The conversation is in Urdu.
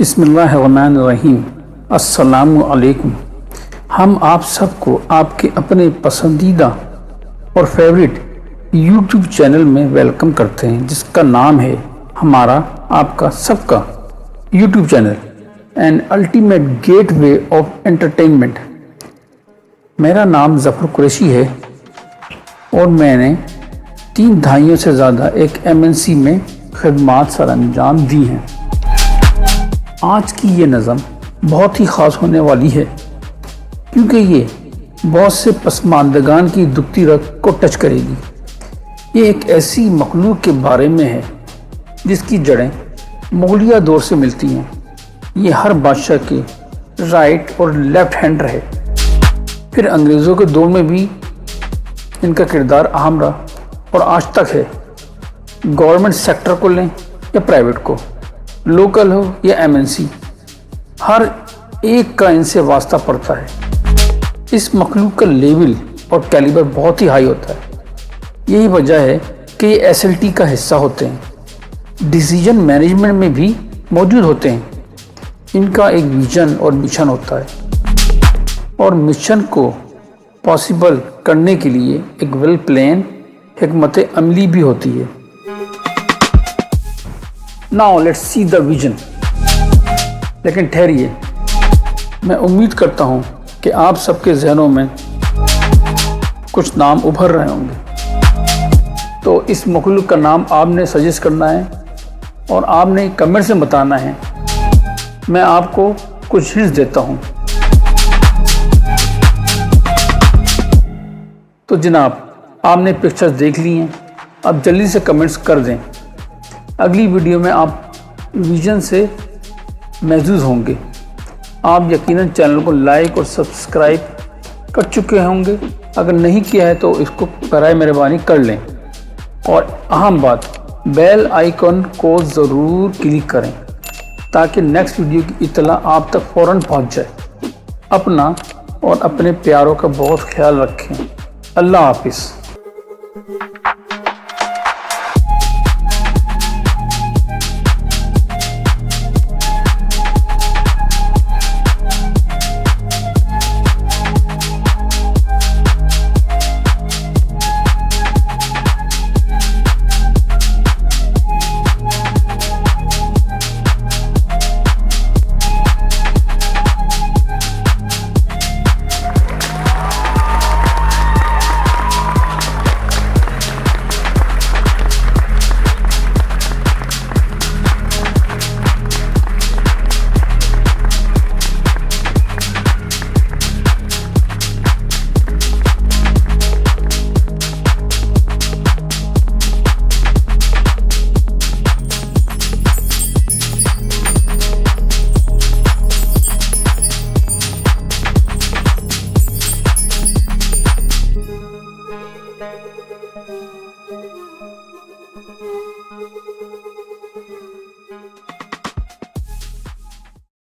بسم اللہ الرحمن الرحیم۔ السلام علیکم۔ ہم آپ سب کو آپ کے اپنے پسندیدہ اور فیوریٹ یوٹیوب چینل میں ویلکم کرتے ہیں، جس کا نام ہے ہمارا آپ کا سب کا YouTube channel, an ultimate gateway of entertainment. میرا نام ظفر قریشی ہے اور میں نے 3 دہائیوں سے زیادہ ایک MNC میں خدمات سر انجام دی ہیں۔ آج کی یہ نظم بہت ہی خاص ہونے والی ہے، کیونکہ یہ بہت سے پسماندگان کی دکھتی رگ کو ٹچ کرے گی۔ یہ ایک ایسی مخلوق کے بارے میں ہے جس کی جڑیں مغلیہ دور سے ملتی ہیں۔ یہ ہر بادشاہ کے رائٹ اور لیفٹ ہینڈ رہے، پھر انگریزوں کے دور میں بھی ان کا کردار اہم رہا اور آج تک ہے۔ گورنمنٹ سیکٹر کو لیں یا پرائیویٹ کو، لوکل ہو یا MNC، ہر ایک کا ان سے واسطہ پڑتا ہے۔ اس مخلوق کا لیول اور کیلیبر بہت ہی ہائی ہوتا ہے۔ یہی وجہ ہے کہ یہ SLT کا حصہ ہوتے ہیں، ڈیسیجن مینجمنٹ میں بھی موجود ہوتے ہیں۔ ان کا ایک ویژن اور مشن ہوتا ہے، اور مشن کو پاسبل کرنے کے لیے ایک ویل پلان حکمت عملی بھی ہوتی ہے۔ Now let's see the vision۔ لیکن ٹھہریے، میں امید کرتا ہوں کہ آپ سب کے ذہنوں میں کچھ نام ابھر رہے ہوں گے۔ تو اس مخلوق کا نام آپ نے سجیسٹ کرنا ہے اور آپ نے کمنٹ سے بتانا ہے۔ میں آپ کو کچھ ہنٹس دیتا ہوں۔ تو جناب، آپ نے پکچرز دیکھ لی ہیں، اب جلدی سے کمنٹس کر دیں۔ اگلی ویڈیو میں آپ ویژن سے محظوظ ہوں گے۔ آپ یقیناً چینل کو لائک اور سبسکرائب کر چکے ہوں گے، اگر نہیں کیا ہے تو اس کو برائے مہربانی کر لیں، اور اہم بات، بیل آئیکن کو ضرور کلک کریں تاکہ نیکسٹ ویڈیو کی اطلاع آپ تک فوراً پہنچ جائے۔ اپنا اور اپنے پیاروں کا بہت خیال رکھیں۔ اللہ حافظ۔